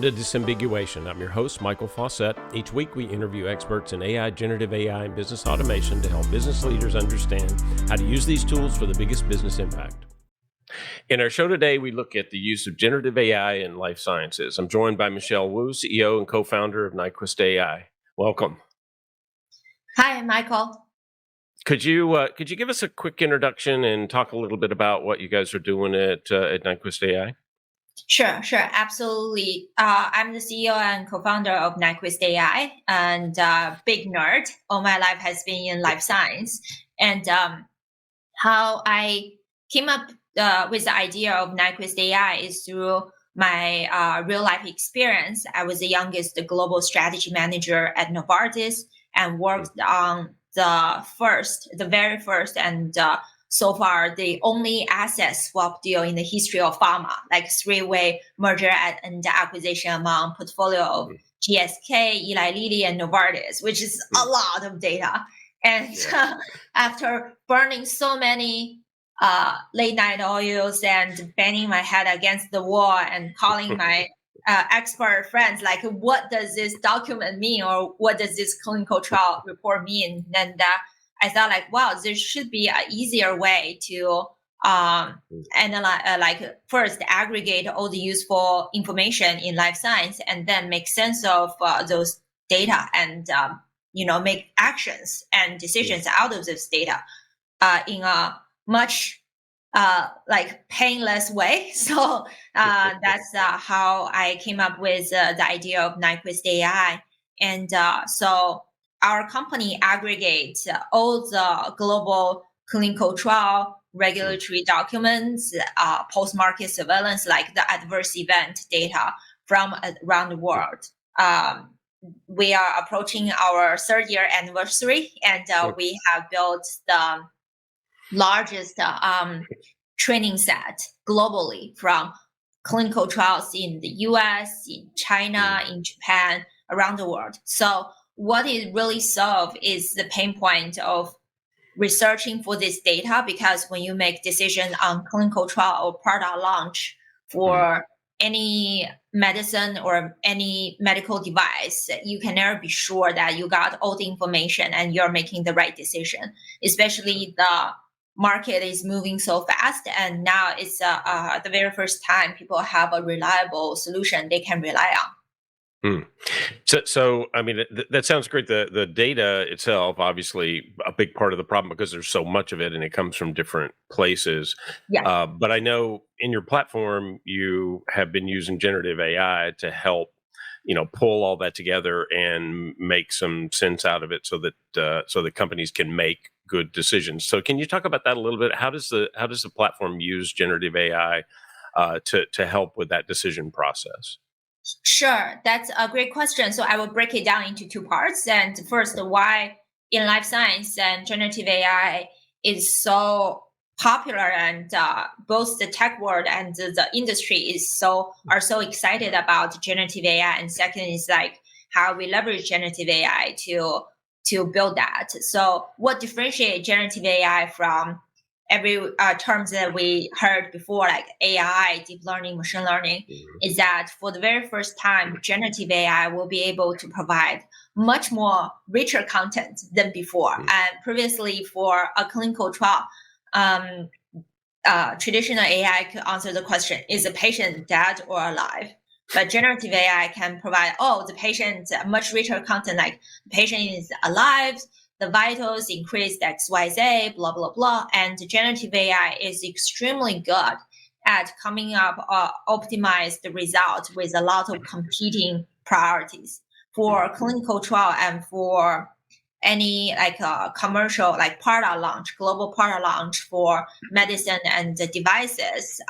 to Disambiguation. I'm your host, Michael Fawcett. Each week we interview experts in AI, generative AI, and business automation to help business leaders understand how to use these tools for the biggest business impact. In our show today, we look at the use of generative AI in life sciences. I'm joined by Michelle Wu, CEO and co-founder of NyquistAI. Welcome. Hi, Michael. Could you give us a quick introduction and talk a little bit about what you guys are doing at NyquistAI? Sure, absolutely. I'm the CEO and co-founder of NyquistAI, and big nerd. All my life has been in life science. And how I came up with the idea of NyquistAI is through my real life experience. I was the youngest global strategy manager at Novartis and worked on the very first, and so far the only asset swap deal in the history of pharma, like three-way merger and acquisition among portfolio of GSK, Eli Lilly, and Novartis, which is a lot of data. And after burning so many late night oils and banging my head against the wall and calling my expert friends, like, what does this document mean, or what does this clinical trial report mean? And I thought, like, wow, there should be an easier way to analyze, first aggregate all the useful information in life science, and then make sense of those data, and make actions and decisions out of this data in a much painless way. So that's how I came up with the idea of NyquistAI. And so our company aggregates all the global clinical trial regulatory documents, post-market surveillance, like the adverse event data from around the world. We are approaching our third year anniversary, and we have built the largest training set globally, from clinical trials in the US, in China, in Japan, around the world. So what it really solves is the pain point of researching for this data, because when you make decision on clinical trial or product launch for any medicine or any medical device, you can never be sure that you got all the information and you're making the right decision, especially the market is moving so fast, and now it's the very first time people have a reliable solution they can rely on. So I mean, that sounds great. The data itself, obviously, a big part of the problem because there's so much of it and it comes from different places. Yeah. But I know in your platform, you have been using generative AI to help, pull all that together and make some sense out of it, so that companies can make good decisions. So can you talk about that a little bit? How does the platform use generative AI to help with that decision process? Sure, that's a great question. So I will break it down into two parts. And first, why in life science and generative AI is so popular, and both the tech world and the industry are so excited about generative AI. And second is like how we leverage generative AI to build that. So what differentiates generative AI from every terms that we heard before, like AI, deep learning, machine learning, is that for the very first time, generative AI will be able to provide much more richer content than before. And previously, for a clinical trial, traditional AI could answer the question, is the patient dead or alive? But generative AI can provide, the patient much richer content, like the patient is alive, the vitals increased XYZ, blah, blah, blah. And generative AI is extremely good at coming up optimized result with a lot of competing priorities for clinical trial and for any commercial, like product launch, global product launch for medicine and the devices.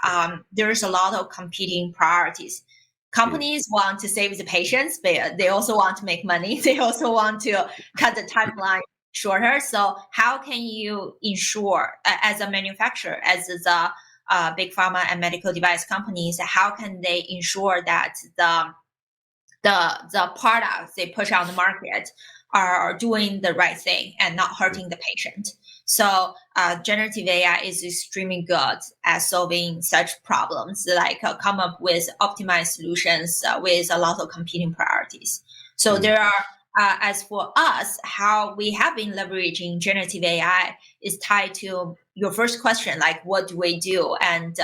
There's a lot of competing priorities. Companies want to save the patients, but they also want to make money. They also want to cut the timeline shorter. So how can you ensure, as a manufacturer, as the big pharma and medical device companies, how can they ensure that the the products they push on the market are doing the right thing and not hurting the patient. So generative AI is extremely good at solving such problems, like come up with optimized solutions with a lot of competing priorities. So there are, as for us, how we have been leveraging generative AI is tied to your first question, like what do we do and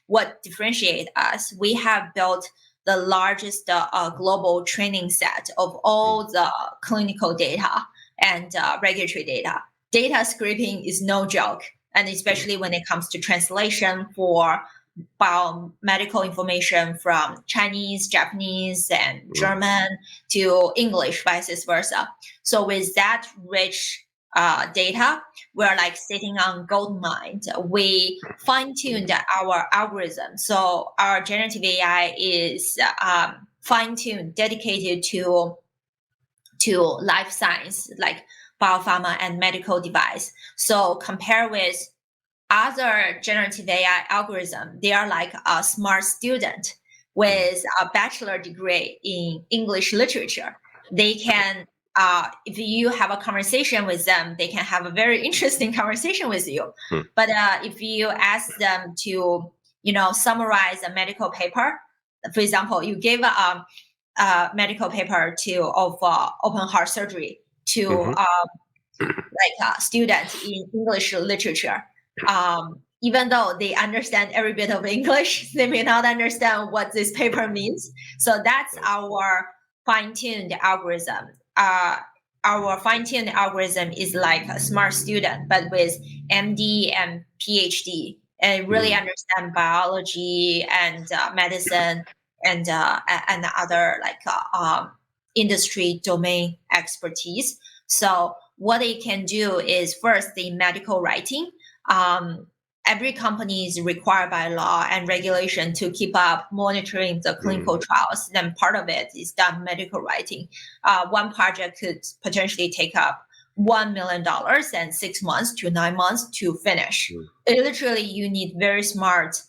what differentiate us. We have built the largest global training set of all the clinical data and regulatory data. Data scraping is no joke, and especially when it comes to translation for biomedical information from Chinese, Japanese, and German to English, vice versa. So with that rich data, we're like sitting on gold mine. We fine-tuned our algorithm. So our generative AI is fine-tuned, dedicated to life science, like biopharma and medical device. So compare with other generative AI algorithm, they are like a smart student with a bachelor degree in English literature. They can, if you have a conversation with them, they can have a very interesting conversation with you. But if you ask them to, summarize a medical paper, for example, you give a medical paper of open heart surgery to like a student in English literature. Even though they understand every bit of English, they may not understand what this paper means. So that's our fine-tuned algorithm. Our fine-tuned algorithm is like a smart student, but with MD and PhD, and really understand biology and medicine and other like industry domain expertise. So what they can do is first the medical writing. Every company is required by law and regulation to keep up monitoring the clinical trials. Then part of it is done medical writing. One project could potentially take up $1 million and 6 months to 9 months to finish. Literally, you need very smart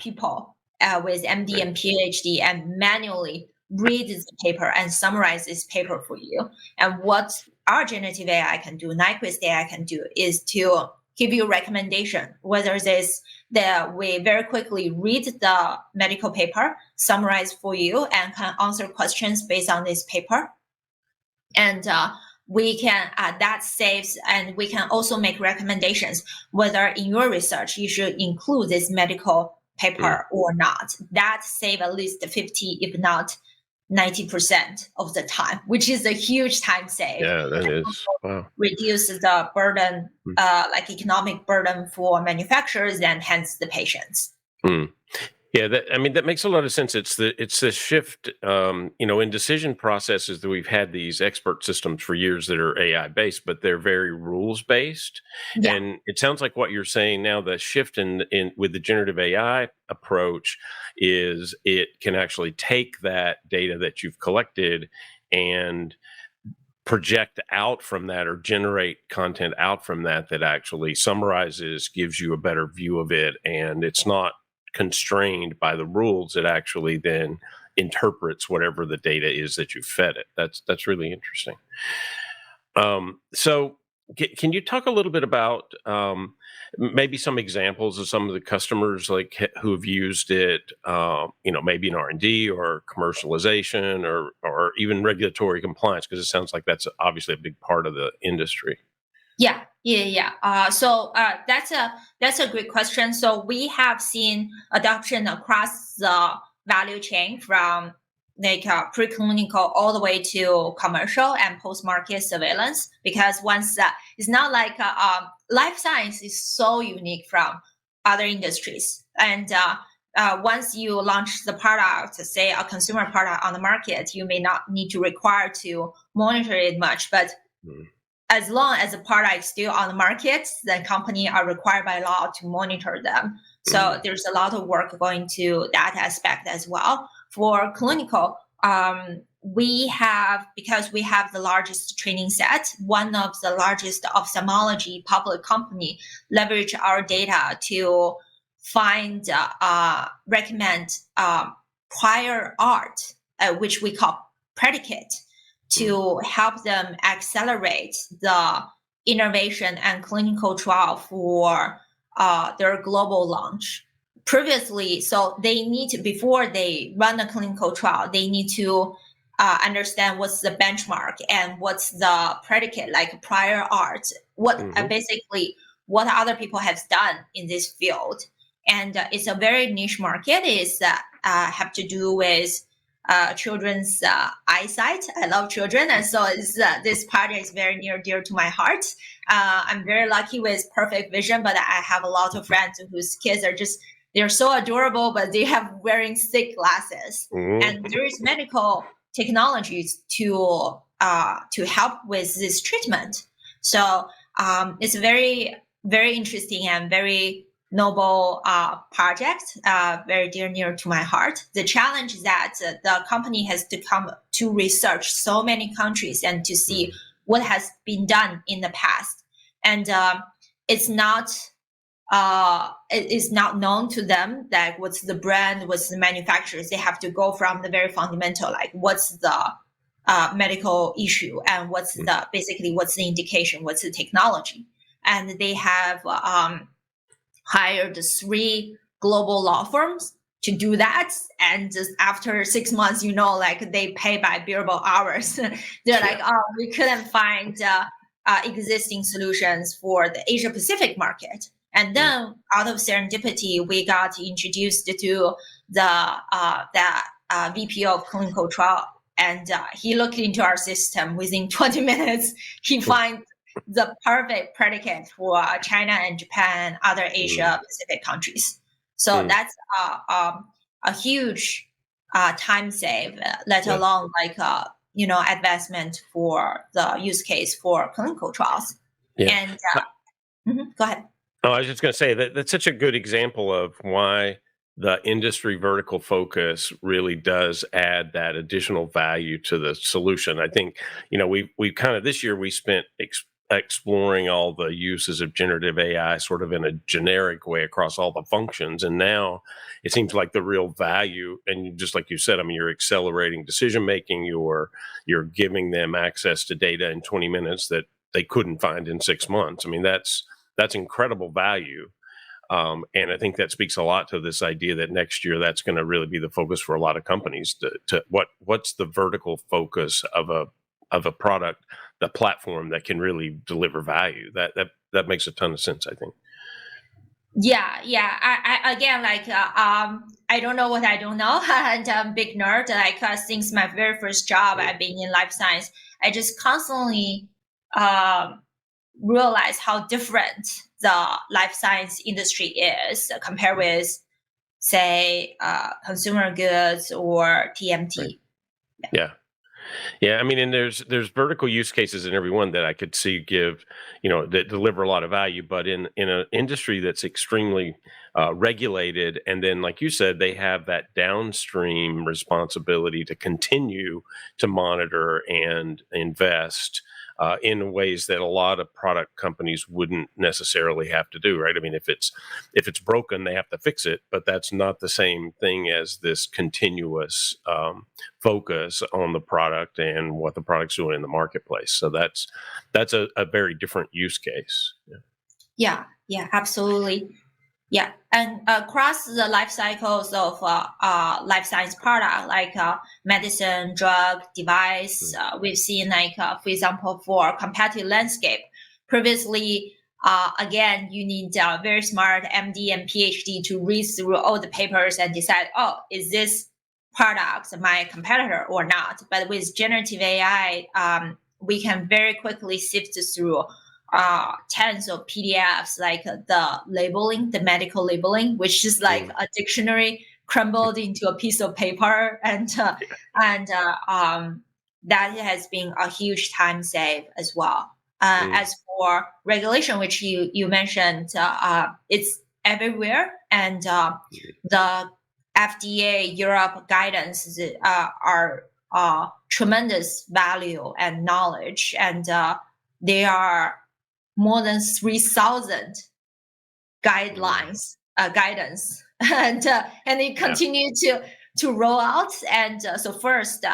people with MD and PhD and manually read the paper and summarize this paper for you. And what our generative AI can do, NyquistAI can do, is to give you recommendation, whether this that we very quickly read the medical paper, summarize for you, and can answer questions based on this paper. And we can that saves, and we can also make recommendations whether in your research you should include this medical paper or not. That save at least 50, if not 90% of the time, which is a huge time save. Yeah, that is. Wow. Reduce the burden, like economic burden for manufacturers and hence the patients. Yeah, that makes a lot of sense. It's the shift, in decision processes that we've had these expert systems for years that are AI based, but they're very rules based. Yeah. And it sounds like what you're saying now, the shift in with the generative AI approach is it can actually take that data that you've collected and project out from that or generate content out from that actually summarizes, gives you a better view of it, and it's not constrained by the rules. It actually then interprets whatever the data is that you fed it. That's really interesting. So can you talk a little bit about maybe some examples of some of the customers like who have used it, maybe in R&D or commercialization or even regulatory compliance, because it sounds like that's obviously a big part of the industry. Yeah. So that's a great question. So we have seen adoption across the value chain from like preclinical all the way to commercial and post-market surveillance, because once it's not like life science is so unique from other industries. And once you launch the product, say a consumer product on the market, you may not need to require to monitor it much, but as long as the product is still on the market, then companies are required by law to monitor them. So there's a lot of work going to that aspect as well. For clinical, because we have the largest training set, one of the largest ophthalmology public company leverage our data to find, recommend prior art which we call predicate, to help them accelerate the innovation and clinical trial for their global launch. Previously, so they need to, before they run a clinical trial, they need to understand what's the benchmark and what's the predicate, like prior art, what basically what other people have done in this field. And it's a very niche market. It's have to do with children's eyesight. I love children, and so this project is very near dear to my heart. I'm very lucky with perfect vision, but I have a lot of friends whose kids are just, they're so adorable, but they have wearing thick glasses. And there is medical technologies to help with this treatment. So it's a very, very interesting and very noble project, very near to my heart. The challenge is that the company has to come to research so many countries and to see what has been done in the past. And it's not it is not known to them that what's the brand, what's the manufacturers. They have to go from the very fundamental, like what's the medical issue and what's the basically what's the indication, what's the technology. And they have hired 3 global law firms to do that. And just after 6 months, like they pay by billable hours. They're like, oh, we couldn't find existing solutions for the Asia Pacific market. And then out of serendipity, we got introduced to the VP of clinical trial. And he looked into our system. Within 20 minutes, he finds the perfect predicate for China and Japan, other Asia Pacific countries. So that's a huge time save, let alone like advancement for the use case for clinical trials. And go ahead. Oh, I was just going to say that's such a good example of why the industry vertical focus really does add that additional value to the solution. I think, we kind of this year we spent exploring all the uses of generative AI sort of in a generic way across all the functions. And now it seems like the real value, and just like you said, I mean, you're accelerating decision-making, you're giving them access to data in 20 minutes that they couldn't find in 6 months. I mean, that's incredible value. And I think that speaks a lot to this idea that next year that's going to really be the focus for a lot of companies to what's the vertical focus of a product, the platform that can really deliver value. That makes a ton of sense, I think. Yeah. I again, like I don't know what I don't know, and I'm a big nerd. Like since my very first job, I've been in life science. I just constantly realize how different the life science industry is compared with, say, consumer goods or TMT. Right. Yeah. I mean, and there's vertical use cases in every one that I could see give, that deliver a lot of value. But in an industry that's extremely regulated, and then, like you said, they have that downstream responsibility to continue to monitor and invest in ways that a lot of product companies wouldn't necessarily have to do, right? I mean, if it's broken, they have to fix it, but that's not the same thing as this continuous focus on the product and what the product's doing in the marketplace. So that's a very different use case. Yeah, absolutely. Yeah, and across the life cycles of life science product, like medicine, drug, device, we've seen, like, for example, for competitive landscape, previously, again, you need a very smart MD and PhD to read through all the papers and decide, oh, is this product my competitor or not? But with generative AI, we can very quickly sift through tons of PDFs, like the labeling, the medical labeling, which is like a dictionary crumbled into a piece of paper, and that has been a huge time save as well. As for regulation, which you mentioned, it's everywhere, and the FDA Europe guidance are tremendous value and knowledge, and they are more than 3,000 guidelines, guidance, and they continue to to roll out. And so first,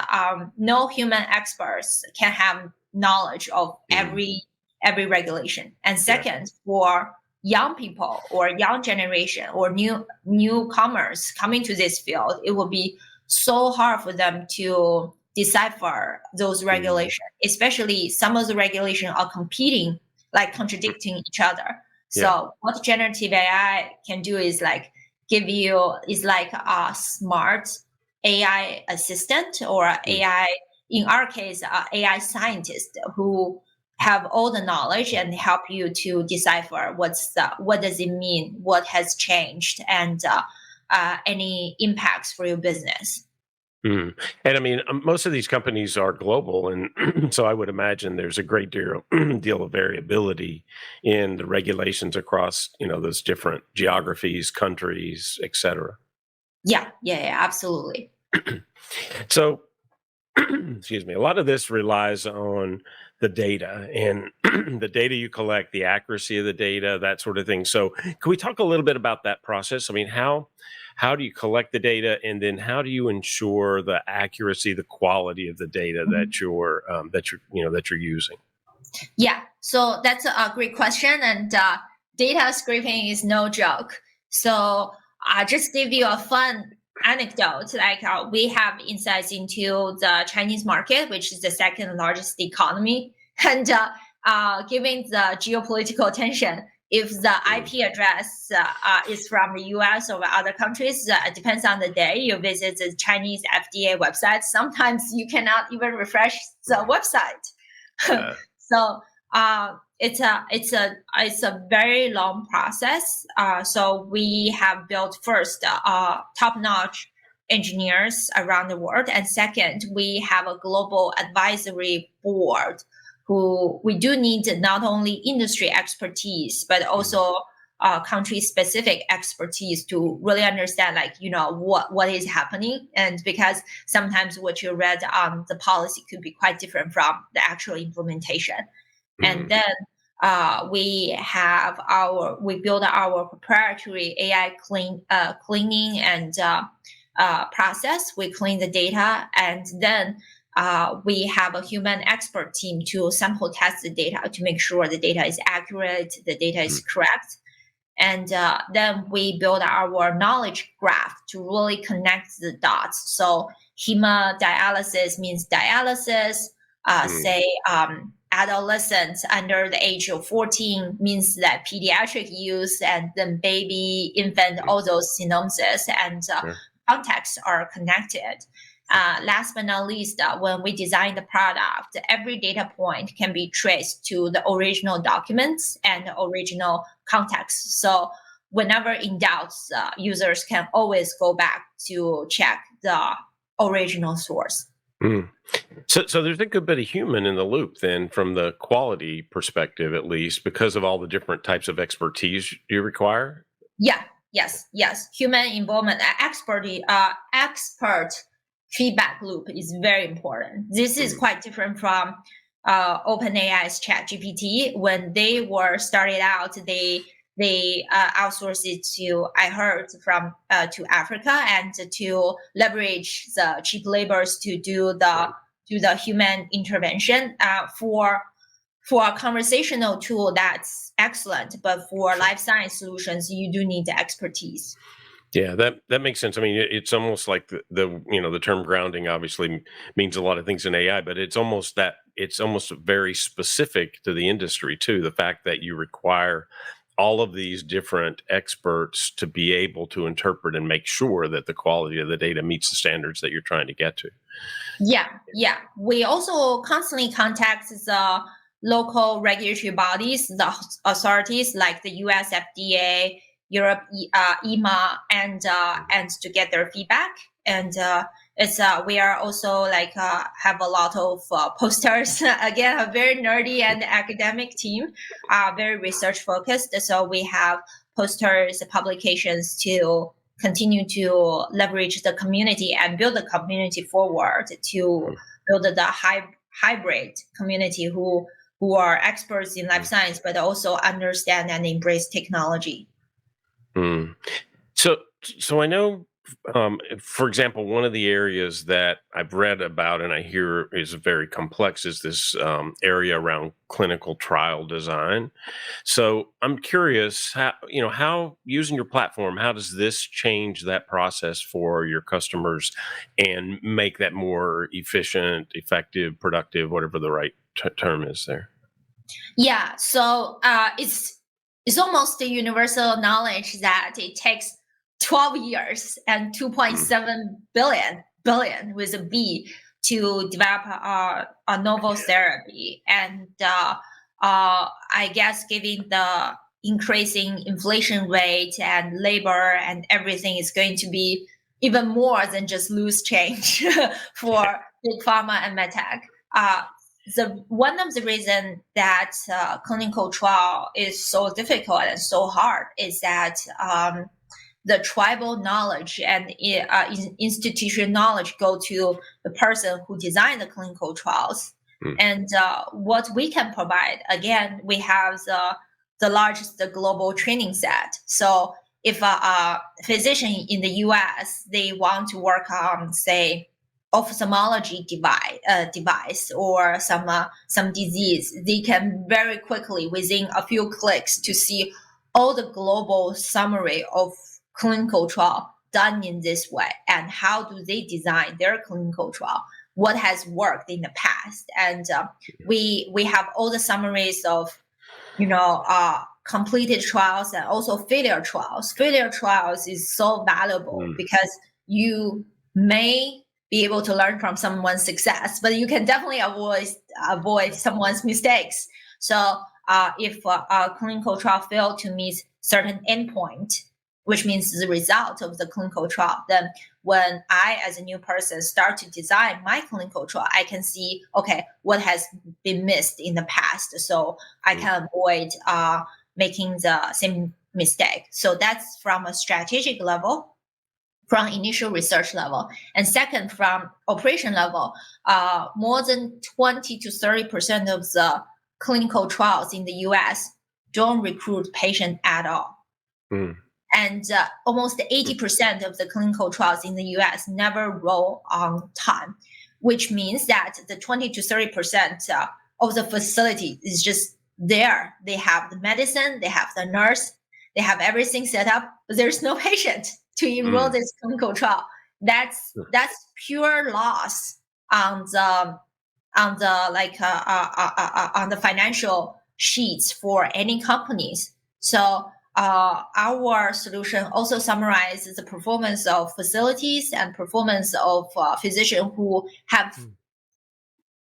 no human experts can have knowledge of every regulation. And Yeah. second, for young people or young generation or newcomers coming to this field, it will be so hard for them to decipher those regulations, especially some of the regulations are competing, like contradicting each other. Yeah. So what generative AI can do is like give you is like a smart AI assistant or AI, in our case, AI scientist who have all the knowledge and help you to decipher what does it mean, what has changed, and any impacts for your business. Mm. And I mean, most of these companies are global, and so I would imagine there's a great deal of variability in the regulations across, those different geographies, countries, etc. Yeah, absolutely. So, excuse me, a lot of this relies on the data and the data you collect, the accuracy of the data, that sort of thing. So, can we talk a little bit about that process? I mean, how do you collect the data, and then how do you ensure the accuracy, the quality of the data that you're using? Yeah, so that's a great question, and data scraping is no joke. So I just give you a fun anecdote. Like we have insights into the Chinese market, which is the second largest economy, and given the geopolitical tension, if the IP address is from the US or other countries, it depends on the day you visit the Chinese FDA website. Sometimes you cannot even refresh the website. So it's a very long process. So we have built first top-notch engineers around the world, and second, we have a global advisory board who we do need not only industry expertise but also country-specific expertise to really understand, like what is happening, and because sometimes what you read on the policy could be quite different from the actual implementation. And then we build our proprietary AI cleaning and process. We clean the data, and then we have a human expert team to sample test the data to make sure the data is accurate, the data is correct. And then we build our knowledge graph to really connect the dots. So hemodialysis means dialysis. Say adolescents under the age of 14 means that pediatric use, and then baby, infant, all those synonyms and contexts are connected. Last but not least, when we design the product, every data point can be traced to the original documents and the original context. So whenever in doubt, users can always go back to check the original source. So there's a good bit of human in the loop then, from the quality perspective, at least, because of all the different types of expertise you require. Yes. Human involvement, expert feedback loop is very important. This is quite different from OpenAI's ChatGPT. When they were started out, they outsourced it to, I heard, from to Africa, and to leverage the cheap labors to do the human intervention. For a conversational tool, that's excellent, but for life science solutions, you do need the expertise. Yeah, that makes sense. I mean, it's almost like the term grounding obviously means a lot of things in AI, but it's almost very specific to the industry too. The fact that you require all of these different experts to be able to interpret and make sure that the quality of the data meets the standards that you're trying to get to. Yeah. We also constantly contact the local regulatory bodies, the authorities like the US FDA, Europe EMA, and to get their feedback. And we are also like have a lot of posters. Again, a very nerdy and academic team, very research focused. So we have posters, publications to continue to leverage the community and build the community forward, to build the hybrid community who are experts in life science but also understand and embrace technology. So I know For example, one of the areas that I've read about and I hear is very complex is this area around clinical trial design. So I'm curious, how using your platform, how does this change that process for your customers and make that more efficient, effective, productive, whatever the right term is there? Yeah, so it's almost a universal knowledge that it takes 12 years and Mm, 2.7 billion with a B to develop a novel therapy. And I guess given the increasing inflation rate and labor and everything is going to be even more than just loose change for big pharma and medtech. The one of the reason that clinical trial is so difficult and so hard is that the tribal knowledge and institutional knowledge go to the person who designed the clinical trials. mm, And what we can provide, again, we have the largest global training set. So if a physician in the US, they want to work on, say, ophthalmology device or some disease, they can very quickly, within a few clicks, to see all the global summary of clinical trial done in this way and how do they design their clinical trial, what has worked in the past. And we have all the summaries of completed trials and also failure trials. Failure trials is so valuable mm, because you may be able to learn from someone's success, but you can definitely avoid someone's mistakes. So if a clinical trial failed to meet certain endpoint, which means the result of the clinical trial, then when I, as a new person, start to design my clinical trial, I can see, okay, what has been missed in the past, so I mm, can avoid making the same mistake. So that's from a strategic level, from initial research level, and second, from operation level. More than 20 to 30% of the clinical trials in the US don't recruit patients at all, mm, and almost mm, 80% of the clinical trials in the US never roll on time, which means that the 20 to 30% of the facility is just there. They have the medicine, they have the nurse, they have everything set up, but there's no patient to enroll mm, this clinical trial. That's pure loss on the financial sheets for any companies. So our solution also summarizes the performance of facilities and performance of physicians who have mm,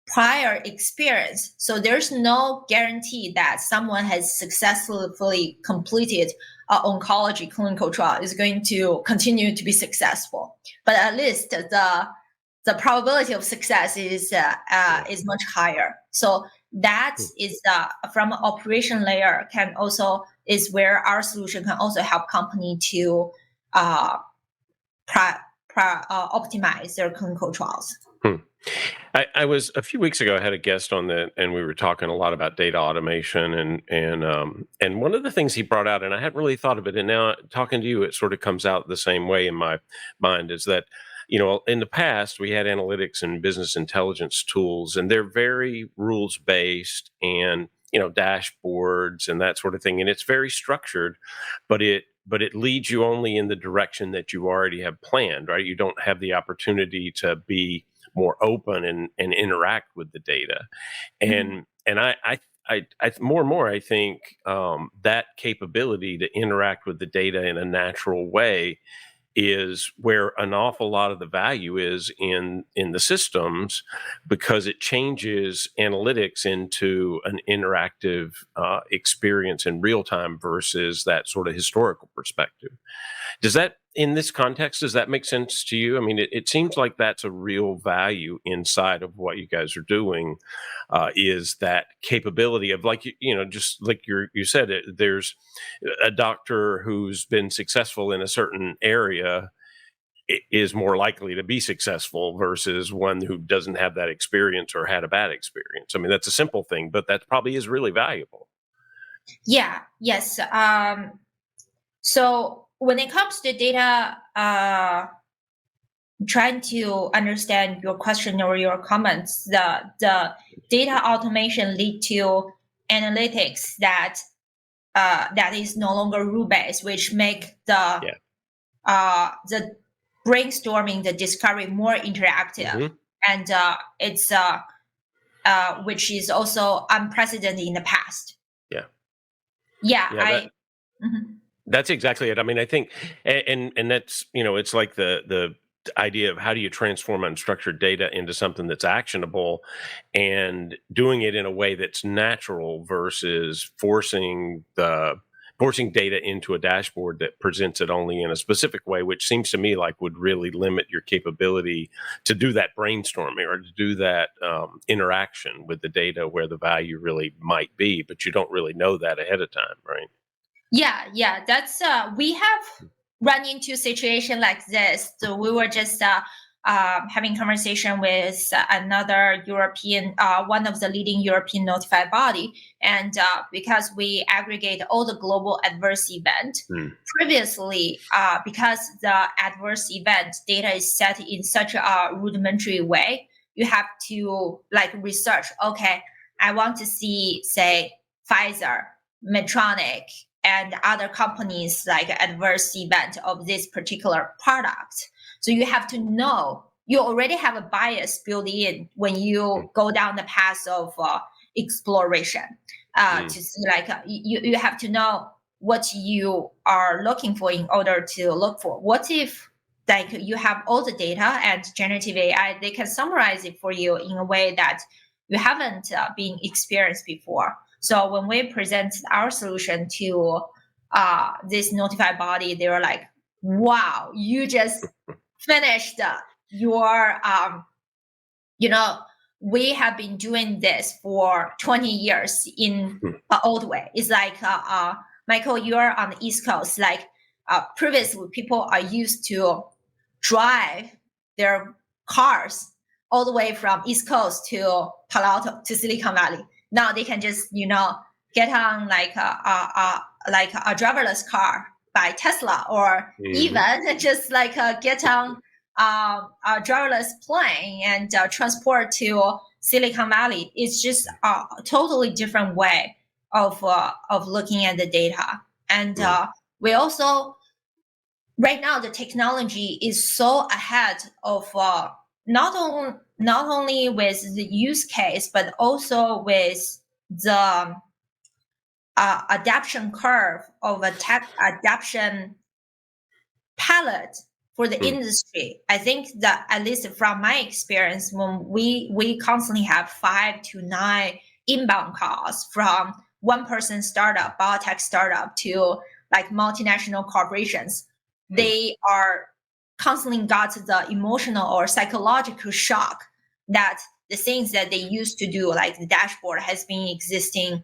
prior experience. So there's no guarantee that someone has successfully completed an oncology clinical trial is going to continue to be successful. But at least the probability of success yeah. is much higher. So that Mm. is from an operation layer can also is where our solution can also help company to uh, optimize their clinical trials. Hmm. I was a few weeks ago. I had a guest on that, and we were talking a lot about data automation, and one of the things he brought out, and I hadn't really thought of it, and now talking to you, it sort of comes out the same way in my mind. Is that in the past we had analytics and business intelligence tools, and they're very rules based, and dashboards and that sort of thing, and it's very structured, but it leads you only in the direction that you already have planned, right? You don't have the opportunity to be more open and interact with the data. Mhm. And I more and more I think that capability to interact with the data in a natural way is where an awful lot of the value is in the systems, because it changes analytics into an interactive experience in real time versus that sort of historical perspective. Does that, in this context, does that make sense to you? I mean, it seems like that's a real value inside of what you guys are doing, is that capability of, like, just like you said, there's a doctor who's been successful in a certain area is more likely to be successful versus one who doesn't have that experience or had a bad experience. I mean, that's a simple thing, but that probably is really valuable. Yeah. Yes. So when it comes to data, trying to understand your question or your comments, the data automation lead to analytics that that is no longer rule based, which make the brainstorming, the discovery more interactive, Mm-hmm. and it's which is also unprecedented in the past. Yeah. Yeah, Yeah. Mhm. That's exactly it. I mean, I think, and that's, it's like the idea of how do you transform unstructured data into something that's actionable, and doing it in a way that's natural versus forcing data into a dashboard that presents it only in a specific way, which seems to me like would really limit your capability to do that brainstorming or to do that interaction with the data where the value really might be, but you don't really know that ahead of time, right? Yeah. That's we have run into situation like this. So we were just having conversation with another European, one of the leading European notified body, and because we aggregate all the global adverse event. Mm. Previously, because the adverse event data is set in such a rudimentary way, you have to like research. Okay, I want to see, say, Pfizer, Medtronic, and other companies like adverse event of this particular product. So you have to know you already have a bias built in when you go down the path of exploration Mm. to see like you have to know what you are looking for in order to look for. What if like you have all the data and generative AI, they can summarize it for you in a way that you haven't been experienced before. So when we present our solution to this notified body, they were like, "Wow, you just finished your you know, we have been doing this for 20 years in Mm. an old way. It's like, Michael, you're on the East Coast. Like, previously, people are used to drive their cars all the way from East Coast to Palo Alto to Silicon Valley. Now they can just, get on like a driverless car by Tesla, or Mhm. even just like get on a driverless plane and transport to Silicon Valley. It's just a totally different way of looking at the data. And Mm. we also right now the technology is so ahead of not only with the use case but also with the adaptation curve of a tech adaptation palette for the Mm. industry. I think that at least from my experience, when we constantly have 5 to 9 inbound calls from one person startup, biotech startup to like multinational corporations, Mm. they are constantly got the emotional or psychological shock that the things that they used to do, like the dashboard, has been existing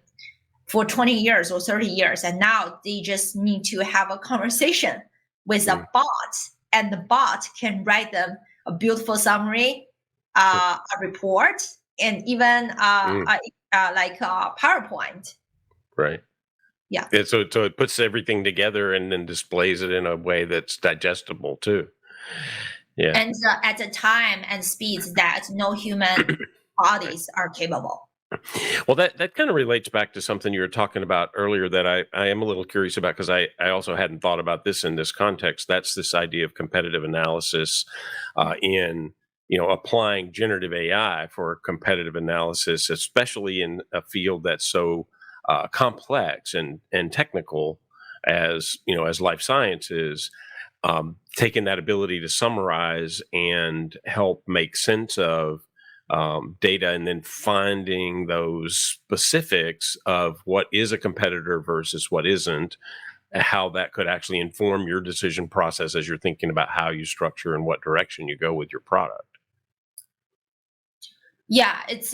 for 20 years or 30 years. And now they just need to have a conversation with Mm. a bot, and the bot can write them a beautiful summary, a report, and even Mm. like a PowerPoint. Right. Yeah. Yeah, so it puts everything together and then displays it in a way that's digestible too. Yeah. And at a time and speeds that no human Right. bodies are capable. Well, that kind of relates back to something you were talking about earlier that I am a little curious about, because I also hadn't thought about this in this context. That's this idea of competitive analysis in applying generative AI for competitive analysis, especially in a field that's so complex and technical as as life sciences. Taking that ability to summarize and help make sense of data, and then finding those specifics of what is a competitor versus what isn't, how that could actually inform your decision process as you're thinking about how you structure and what direction you go with your product. Yeah, it's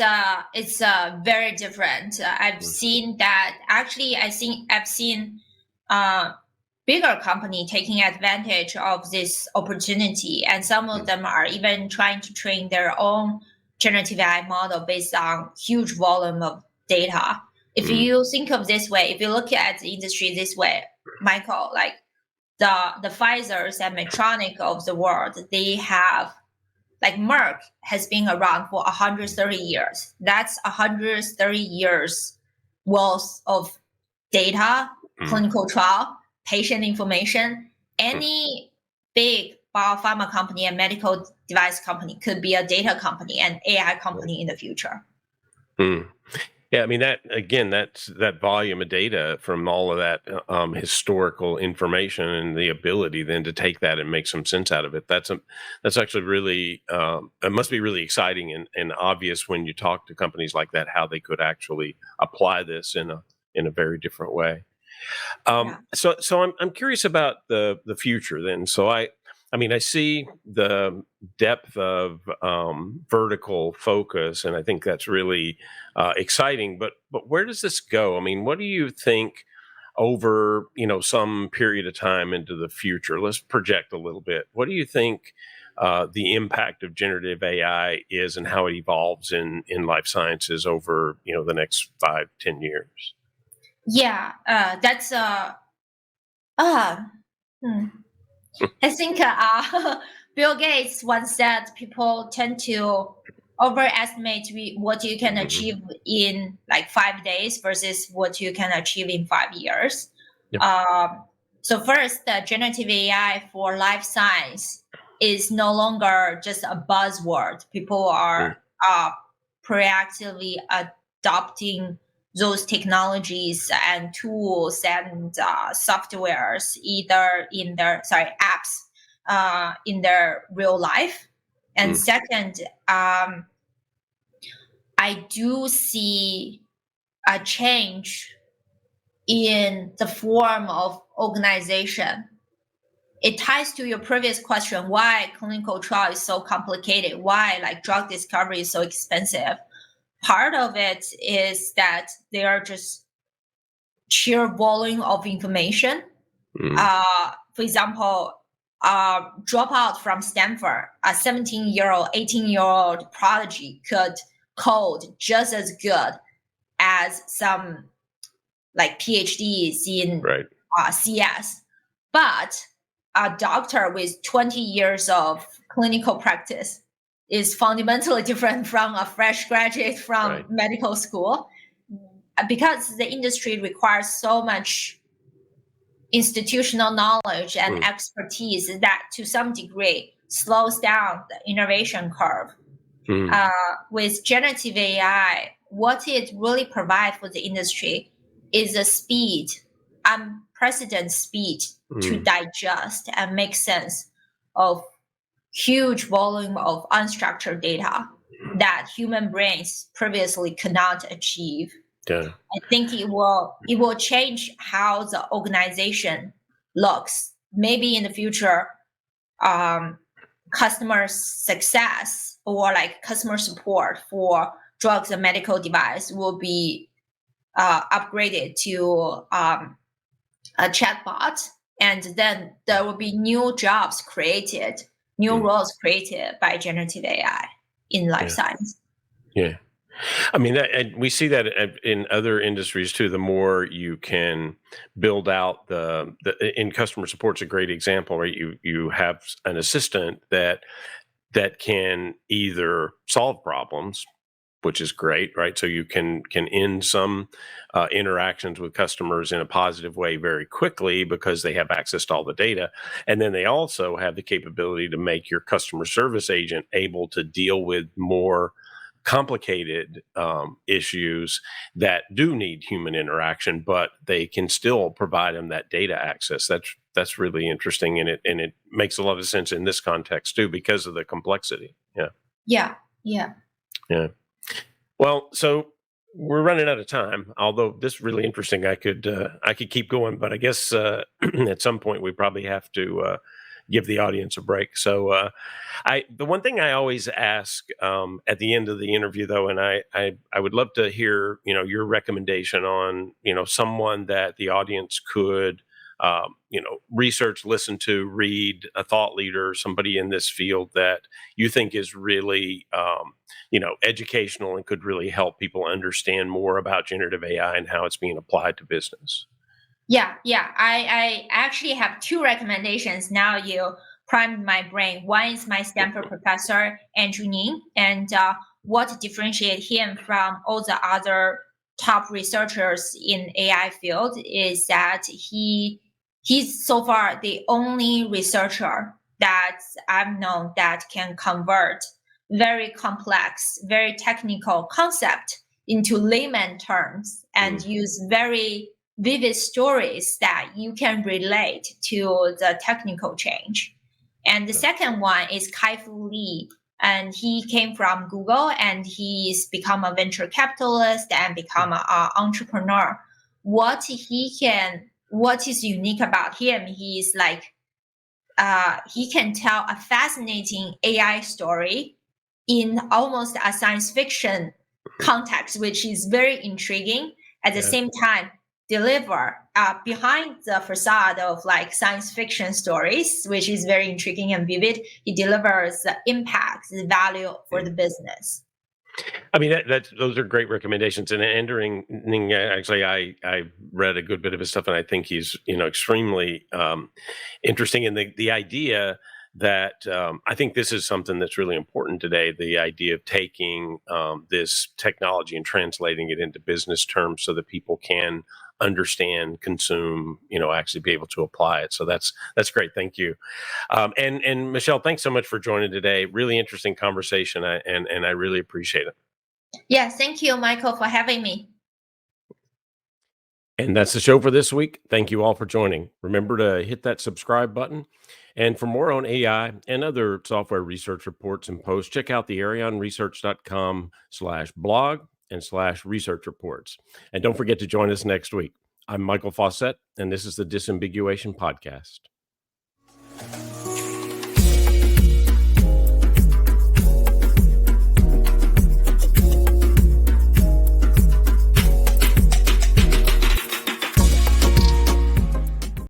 very different. I've Mm. seen that actually. I think I've seen uh, bigger company taking advantage of this opportunity, and some of Mm. them are even trying to train their own generative AI model based on huge volume of data. If Mm. you think of this way, if you look at the industry this way, Michael, like the Pfizer's and Medtronic of the world, they have, like Merck has been around for 130 years. That's 130 years worth of data, clinical trial, patient information. Any big biopharma company and medical device company could be a data company and AI company in the future. Yeah, I mean that volume of data from all of that historical information and the ability then to take that and make some sense out of it. That's actually really it must be really exciting and obvious when you talk to companies like that how they could actually apply this in a very different way. So I'm curious about the future then. So I mean, I see the depth of vertical focus, and I think that's really exciting. But where does this go? I mean, what do you think over some period of time into the future? Let's project a little bit. What do you think the impact of generative AI is, and how it evolves in life sciences over the next 5-10 years? Yeah, that's hmm. I think Bill Gates once said people tend to overestimate what you can achieve in like 5 days versus what you can achieve in 5 years. Yep. So first, the generative AI for life science is no longer just a buzzword. People are proactively adopting those technologies and tools and softwares either in their apps in their real life. And second, I do see a change in the form of organization. It ties to your previous question, why clinical trial is so complicated, why like drug discovery is so expensive. Part of it is that they are just sheer volume of information. For example, dropout from Stanford, a 17-year-old, 18-year-old prodigy could code just as good as some like PhDs in CS. But a doctor with 20 years of clinical practice is fundamentally different from a fresh graduate from medical school, because the industry requires so much institutional knowledge and expertise that to some degree slows down the innovation curve. With generative AI, what it really provides for the industry is a speed, unprecedented speed to digest and make sense of huge volume of unstructured data that human brains previously could not achieve. Yeah. I think it will change how the organization looks. Maybe in the future, customer success or like customer support for drugs and medical device will be upgraded to a chatbot, and then there will be new jobs created, new roles created by generative AI in life science. Yeah. I mean, and we see that in other industries too. The more you can build out in customer support's a great example, right? You have an assistant that can either solve problems, which is great, right? So you can end some interactions with customers in a positive way very quickly because they have access to all the data. And then they also have the capability to make your customer service agent able to deal with more complicated issues that do need human interaction, but they can still provide them that data access. That's really interesting, and it makes a lot of sense in this context too because of the complexity. Yeah. Well, so we're running out of time. Although this is really interesting, I could keep going, but I guess at some point we probably have to give the audience a break. So the one thing I always ask at the end of the interview, though, and I would love to hear your recommendation on someone that the audience could research, listen to, read, a thought leader, somebody in this field that you think is really educational and could really help people understand more about generative AI and how it's being applied to business. Yeah, yeah. I actually have two recommendations. Now you primed my brain. One is my Stanford professor, Andrew Ning, and what differentiates him from all the other top researchers in AI field is that he's so far the only researcher that I've known that can convert very complex, very technical concept into layman terms and use very vivid stories that you can relate to the technical change. And the second one is Kai-Fu Lee. And he came from Google and he's become a venture capitalist and become an entrepreneur. What is unique about him, he's like he can tell a fascinating AI story in almost a science fiction context, which is very intriguing. At the same time, deliver behind the facade of like science fiction stories, which is very intriguing and vivid. He delivers the impact, the value for the business. I mean, those are great recommendations. And entering, actually, I read a good bit of his stuff, and I think he's extremely interesting. And the idea that I think this is something that's really important today. The idea of taking this technology and translating it into business terms so that people can understand, consume, actually be able to apply it. So that's great. Thank you. And Michelle, thanks so much for joining today. Really interesting conversation, and I really appreciate it. Yeah, thank you, Michael, for having me. And that's the show for this week. Thank you all for joining. Remember to hit that subscribe button. And for more on AI and other software research reports and posts, check out the arionresearch.com/blog and /research reports. And don't forget to join us next week. I'm Michael Fawcett, and this is the Disambiguation Podcast.